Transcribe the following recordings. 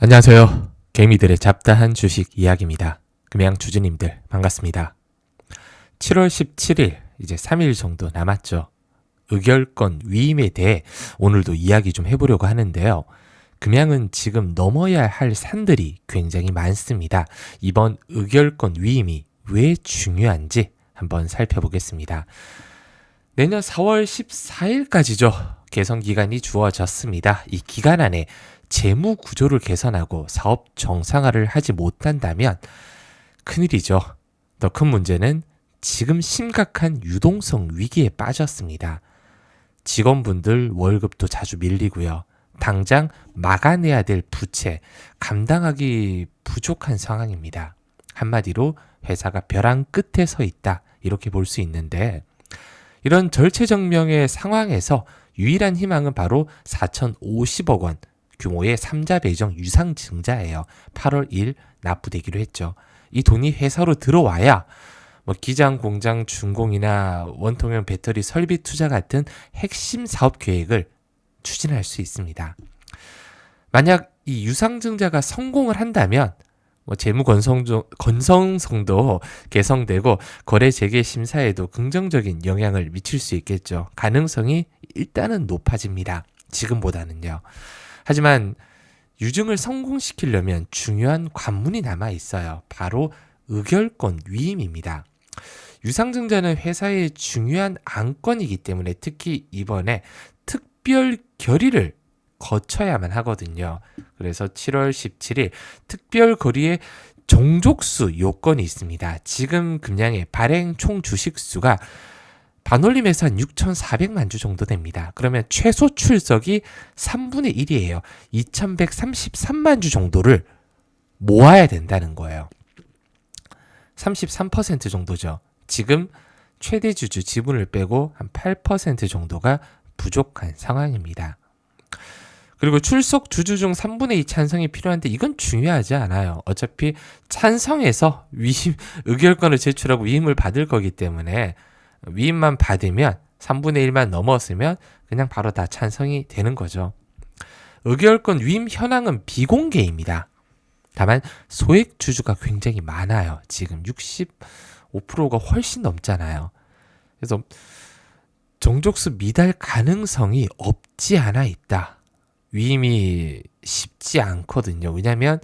안녕하세요. 개미들의 잡다한 주식 이야기입니다. 금양 주주님들 반갑습니다. 7월 17일 이제 3일 정도 남았죠. 의결권 위임에 대해 오늘도 이야기 좀 해보려고 하는데요. 금양은 지금 넘어야 할 산들이 굉장히 많습니다. 이번 의결권 위임이 왜 중요한지 한번 살펴보겠습니다. 내년 4월 14일까지죠. 개선 기간이 주어졌습니다. 이 기간 안에 재무 구조를 개선하고 사업 정상화를 하지 못한다면 큰일이죠. 더 큰 문제는 지금 심각한 유동성 위기에 빠졌습니다. 직원분들 월급도 자주 밀리고요. 당장 막아내야 될 부채, 감당하기 부족한 상황입니다. 한마디로 회사가 벼랑 끝에 서 있다, 이렇게 볼 수 있는데, 이런 절체절명의 상황에서 유일한 희망은 바로 4,050억 원 규모의 3자 배정 유상증자예요. 8월 1일 납부되기로 했죠. 이 돈이 회사로 들어와야 기장, 공장, 준공이나 원통형 배터리 설비 투자 같은 핵심 사업 계획을 추진할 수 있습니다. 만약 이 유상증자가 성공을 한다면 재무 건성성도 개선되고 거래 재개 심사에도 긍정적인 영향을 미칠 수 있겠죠. 가능성이 일단은 높아집니다. 지금보다는요. 하지만 유증을 성공시키려면 중요한 관문이 남아 있어요. 바로 의결권 위임입니다. 유상증자는 회사의 중요한 안건이기 때문에 특히 이번에 특별 결의를 거쳐야만 하거든요. 그래서 7월 17일 특별 결의의 종족수 요건이 있습니다. 지금 금양의 발행 총 주식수가 반올림에서 한 6,400만 주 정도 됩니다. 그러면 최소 출석이 3분의 1이에요. 2,133만 주 정도를 모아야 된다는 거예요. 33% 정도죠. 지금 최대 주주 지분을 빼고 한 8% 정도가 부족한 상황입니다. 그리고 출석 주주 중 3분의 2 찬성이 필요한데 이건 중요하지 않아요. 어차피 찬성해서 의결권을 제출하고 위임을 받을 거기 때문에 위임만 받으면 3분의 1만 넘었으면 그냥 바로 다 찬성이 되는 거죠. 의결권 위임 현황은 비공개입니다. 다만 소액 주주가 굉장히 많아요. 지금 65%가 훨씬 넘잖아요. 그래서 종족수 미달 가능성이 없지 않아 있다. 위임이 쉽지 않거든요. 왜냐하면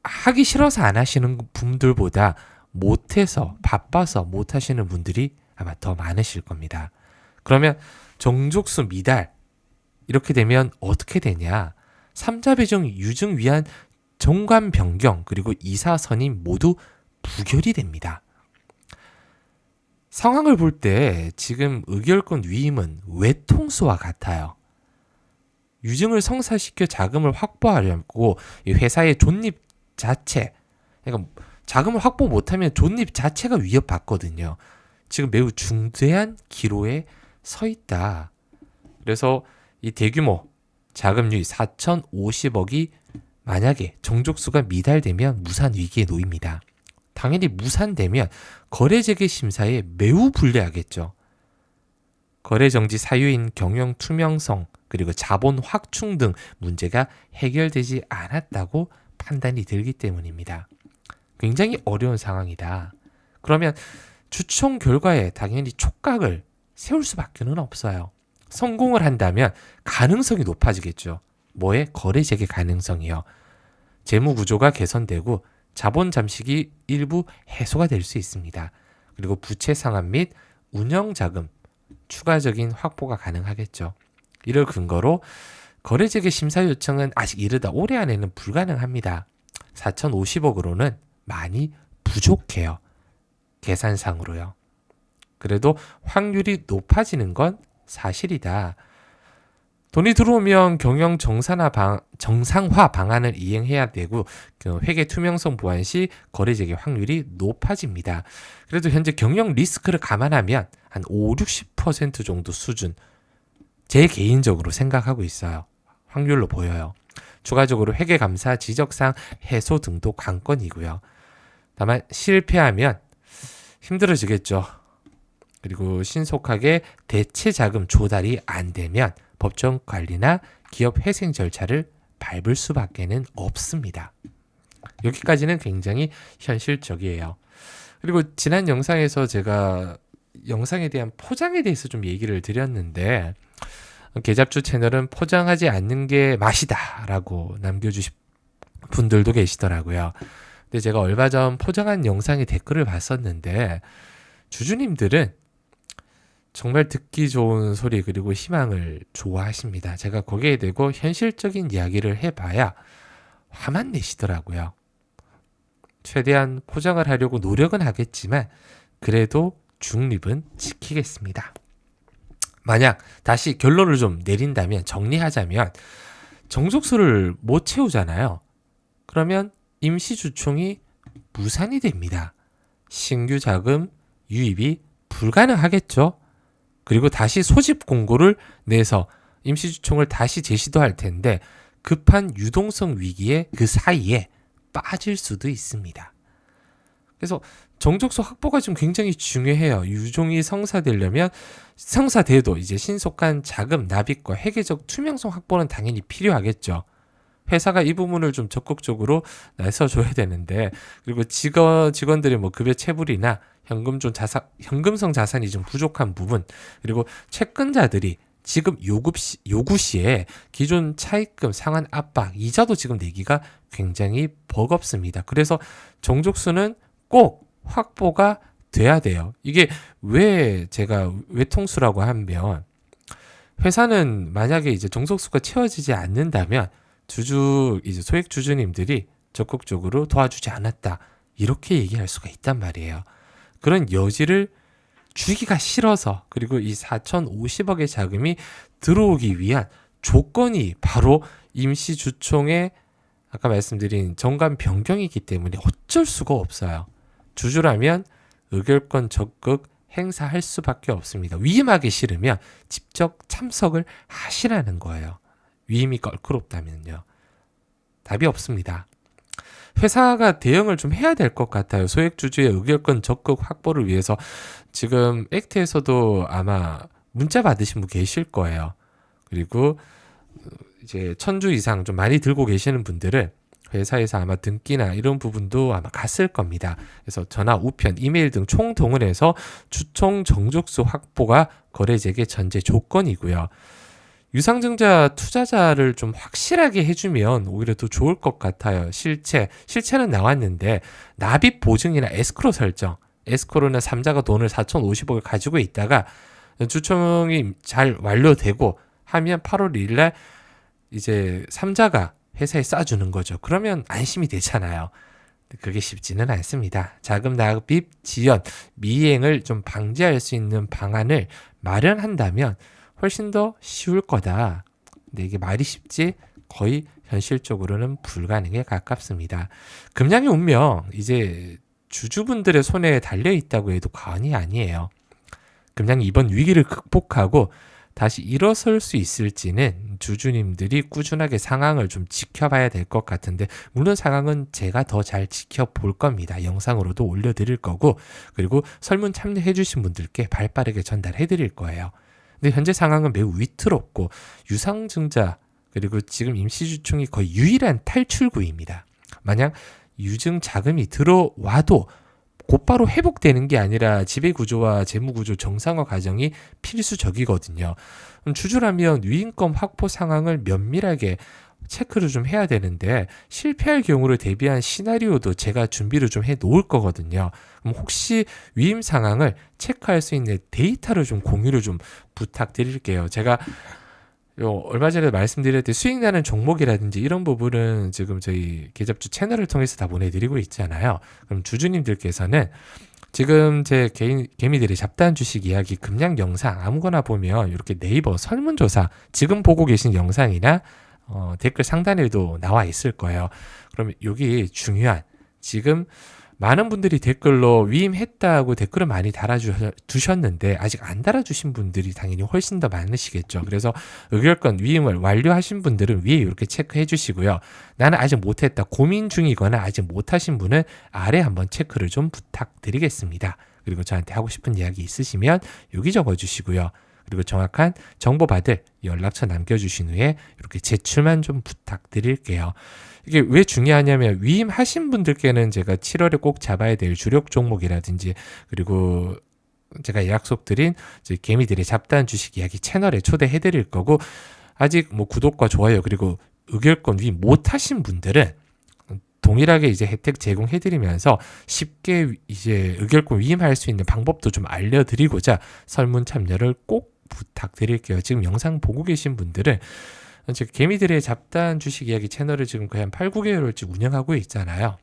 하기 싫어서 안 하시는 분들보다 못해서 바빠서 못 하시는 분들이 아마 더 많으실 겁니다. 그러면 종족수 미달 이렇게 되면 어떻게 되냐? 3자 배정 유증 위한 정관 변경 그리고 이사 선임 모두 부결이 됩니다. 상황을 볼 때 지금 의결권 위임은 외통수와 같아요. 유증을 성사시켜 자금을 확보하려고 회사의 존립 자체, 그러니까 자금을 확보 못하면 존립 자체가 위협받거든요. 지금 매우 중대한 기로에 서 있다. 그래서 이 대규모 자금 유입 4,050억이 만약에 종족수가 미달되면 무산 위기에 놓입니다. 당연히 무산되면 거래 재개 심사에 매우 불리하겠죠. 거래 정지 사유인 경영 투명성 그리고 자본 확충 등 문제가 해결되지 않았다고 판단이 들기 때문입니다. 굉장히 어려운 상황이다. 그러면 주총 결과에 당연히 촉각을 세울 수밖에는 없어요. 성공을 한다면 가능성이 높아지겠죠. 뭐에? 거래 재개 가능성이요. 재무 구조가 개선되고 자본 잠식이 일부 해소가 될 수 있습니다. 그리고 부채 상환 및 운영 자금 추가적인 확보가 가능하겠죠. 이를 근거로 거래 재개 심사 요청은 아직 이르다 올해 안에는 불가능합니다. 4,050억으로는 많이 부족해요. 계산상으로요. 그래도 확률이 높아지는 건 사실이다. 돈이 들어오면 경영 정상화 방안을 이행해야 되고 회계 투명성 보완 시 거래 재개 확률이 높아집니다. 그래도 현재 경영 리스크를 감안하면 한 50-60% 정도 수준 제 개인적으로 생각하고 있어요. 확률로 보여요. 추가적으로 회계감사, 지적사항 해소 등도 관건이고요. 다만 실패하면 힘들어지겠죠. 그리고 신속하게 대체 자금 조달이 안 되면 법정 관리나 기업 회생 절차를 밟을 수밖에는 없습니다. 여기까지는 굉장히 현실적이에요. 그리고 지난 영상에서 제가 영상에 대한 포장에 대해서 좀 얘기를 드렸는데 개잡주 채널은 포장하지 않는 게 맛이다 라고 남겨주신 분들도 계시더라고요. 근데 제가 얼마 전 포장한 영상의 댓글을 봤었는데 주주님들은 정말 듣기 좋은 소리 그리고 희망을 좋아하십니다. 제가 거기에 대고 현실적인 이야기를 해봐야 화만 내시더라고요. 최대한 포장을 하려고 노력은 하겠지만 그래도 중립은 지키겠습니다. 만약 다시 결론을 좀 내린다면, 정리하자면 정족수를 못 채우잖아요. 그러면 임시주총이 무산이 됩니다. 신규 자금 유입이 불가능하겠죠. 그리고 다시 소집 공고를 내서 임시주총을 다시 제시도 텐데 급한 유동성 위기에 그 사이에 빠질 수도 있습니다. 그래서 정족수 확보가 좀 굉장히 중요해요. 유종이 성사돼도 이제 신속한 자금 납입과 회계적 투명성 확보는 당연히 필요하겠죠. 회사가 이 부분을 좀 적극적으로 나서줘야 되는데, 그리고 직원들의 뭐 급여 체불이나 현금성 자산이 좀 부족한 부분, 그리고 채권자들이 지금 요구 시에 기존 차입금 상환 압박, 이자도 지금 내기가 굉장히 버겁습니다. 그래서 정족수는 꼭 확보가 돼야 돼요. 이게 왜 제가 외통수라고 하면, 회사는 만약에 이제 정족수가 채워지지 않는다면 이제 소액 주주님들이 적극적으로 도와주지 않았다, 이렇게 얘기할 수가 있단 말이에요. 그런 여지를 주기가 싫어서, 그리고 이 4,050억의 자금이 들어오기 위한 조건이 바로 임시주총의 아까 말씀드린 정관 변경이기 때문에 어쩔 수가 없어요. 주주라면 의결권 적극 행사할 수밖에 없습니다. 위임하기 싫으면 직접 참석을 하시라는 거예요. 위임이 껄끄럽다면요. 답이 없습니다. 회사가 대응을 좀 해야 될 것 같아요. 소액주주의 의결권 적극 확보를 위해서 지금 액트에서도 아마 문자 받으신 분 계실 거예요. 그리고 이제 1,000주 이상 좀 많이 들고 계시는 분들은 회사에서 아마 등기나 이런 부분도 아마 갔을 겁니다. 그래서 전화, 우편, 이메일 등 총동원해서 주총 정족수 확보가 거래재개 전제 조건이고요. 유상증자 투자자를 좀 확실하게 해주면 오히려 더 좋을 것 같아요. 실체는 나왔는데 납입 보증이나 에스크로 설정, 에스크로는 3자가 돈을 4,050억을 가지고 있다가 주총이 잘 완료되고 하면 8월 1일날 이제 3자가 회사에 싸주는 거죠. 그러면 안심이 되잖아요. 그게 쉽지는 않습니다. 자금 납입 지연, 미행을 좀 방지할 수 있는 방안을 마련한다면 훨씬 더 쉬울 거다. 근데 이게 말이 쉽지 거의 현실적으로는 불가능에 가깝습니다. 금양의 운명, 이제 주주분들의 손에 달려 있다고 해도 과언이 아니에요. 금양이 이번 위기를 극복하고 다시 일어설 수 있을지는 주주님들이 꾸준하게 상황을 좀 지켜봐야 될 것 같은데, 물론 상황은 제가 더 잘 지켜볼 겁니다. 영상으로도 올려드릴 거고, 그리고 설문 참여해 주신 분들께 발빠르게 전달해 드릴 거예요. 근데 현재 상황은 매우 위태롭고 유상증자 그리고 지금 임시주총이 거의 유일한 탈출구입니다. 만약 유증 자금이 들어와도 곧바로 회복되는 게 아니라 지배구조와 재무구조 정상화 과정이 필수적이거든요. 주주라면 위임권 확보 상황을 면밀하게 체크를 좀 해야 되는데, 실패할 경우를 대비한 시나리오도 제가 준비를 좀 해 놓을 거거든요. 그럼 혹시 위임 상황을 체크할 수 있는 데이터를 좀 공유를 좀 부탁드릴게요. 제가 얼마 전에 말씀드렸듯이 수익 나는 종목이라든지 이런 부분은 지금 저희 계잡주 채널을 통해서 다 보내드리고 있잖아요. 그럼 주주님들께서는 지금 제 개미들의 잡다한 주식 이야기 금양 영상 아무거나 보면 이렇게 네이버 설문조사 지금 보고 계신 영상이나 댓글 상단에도 나와 있을 거예요. 그러면 여기 중요한, 지금 많은 분들이 댓글로 위임했다고 댓글을 많이 달아두셨는데 아직 안 달아주신 분들이 당연히 훨씬 더 많으시겠죠. 그래서 의결권 위임을 완료하신 분들은 위에 이렇게 체크해 주시고요. 나는 아직 못했다, 고민 중이거나 아직 못하신 분은 아래 한번 체크를 좀 부탁드리겠습니다. 그리고 저한테 하고 싶은 이야기 있으시면 여기 적어주시고요. 그리고 정확한 정보 받을 연락처 남겨주신 후에 이렇게 제출만 좀 부탁드릴게요. 이게 왜 중요하냐면 위임하신 분들께는 제가 7월에 꼭 잡아야 될 주력 종목이라든지 그리고 제가 약속드린 개미들의 잡다한 주식 이야기 채널에 초대해드릴 거고 아직 뭐 구독과 좋아요 그리고 의결권 위임 못하신 분들은 동일하게 이제 혜택 제공해드리면서 쉽게 이제 의결권 위임할 수 있는 방법도 좀 알려드리고자 설문 참여를 꼭 부탁드릴게요. 지금 영상 보고 계신 분들은 즉 개미들의 잡다한 주식 이야기 채널을 지금 거의 한 8, 9개월째 운영하고 있잖아요.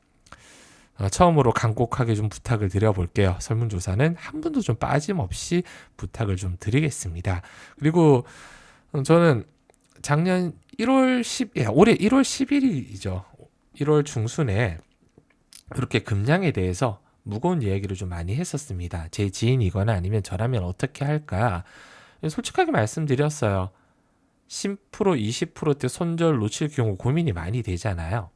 처음으로 간곡하게 좀 부탁을 드려볼게요. 설문조사는 한 분도 좀 빠짐없이 부탁을 좀 드리겠습니다. 그리고 저는 작년 1월 10일, 올해 1월 11일이죠. 1월 중순에 그렇게 금량에 대해서 무거운 이야기를 좀 많이 했었습니다. 제 지인이거나 아니면 저라면 어떻게 할까? 솔직하게 말씀드렸어요. 10%, 20%대 손절 놓칠 경우 고민이 많이 되잖아요.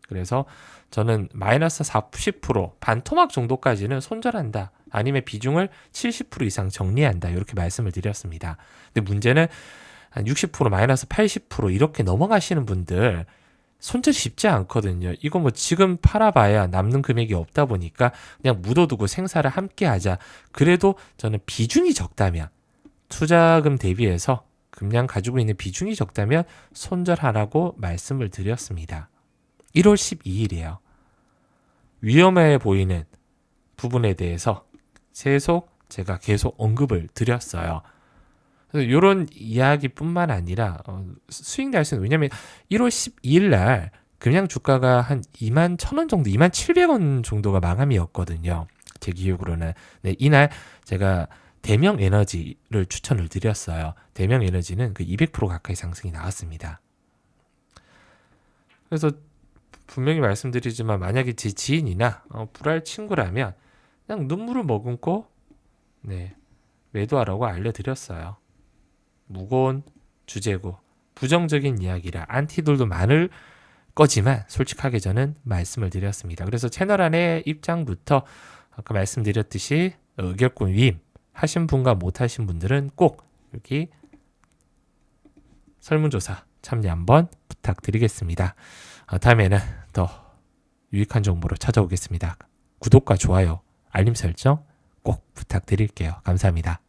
그래서 저는 마이너스 40% 반토막 정도까지는 손절한다. 아니면 비중을 70% 이상 정리한다. 이렇게 말씀을 드렸습니다. 근데 문제는 한 60%, 마이너스 80% 이렇게 넘어가시는 분들 손절이 쉽지 않거든요. 이거 뭐 지금 팔아봐야 남는 금액이 없다 보니까 그냥 묻어두고 생사를 함께 하자. 그래도 저는 비중이 적다면 투자금 대비해서 금량 가지고 있는 비중이 적다면 손절하라고 말씀을 드렸습니다. 1월 12일이에요. 위험해 보이는 부분에 대해서 제가 계속 언급을 드렸어요. 이런 이야기뿐만 아니라 수익 날수는 왜냐하면 1월 12일 날 금양 주가가 한 2만 1,000원 정도, 2만 700원 정도가 마감이었거든요. 제 기억으로는. 네, 이날 제가 대명 에너지를 추천을 드렸어요. 대명 에너지는 그 200% 가까이 상승이 나왔습니다. 그래서 분명히 말씀드리지만 만약에 제 지인이나 불알 친구라면 그냥 눈물을 머금고 매도하라고 알려드렸어요. 무거운 주제고 부정적인 이야기라 안티들도 많을 거지만 솔직하게 저는 말씀을 드렸습니다. 그래서 채널 안에 입장부터 아까 말씀드렸듯이 의결권 위임 하신 분과 못하신 분들은 꼭 여기 설문조사 참여 한번 부탁드리겠습니다. 다음에는 더 유익한 정보로 찾아오겠습니다. 구독과 좋아요, 알림 설정 꼭 부탁드릴게요. 감사합니다.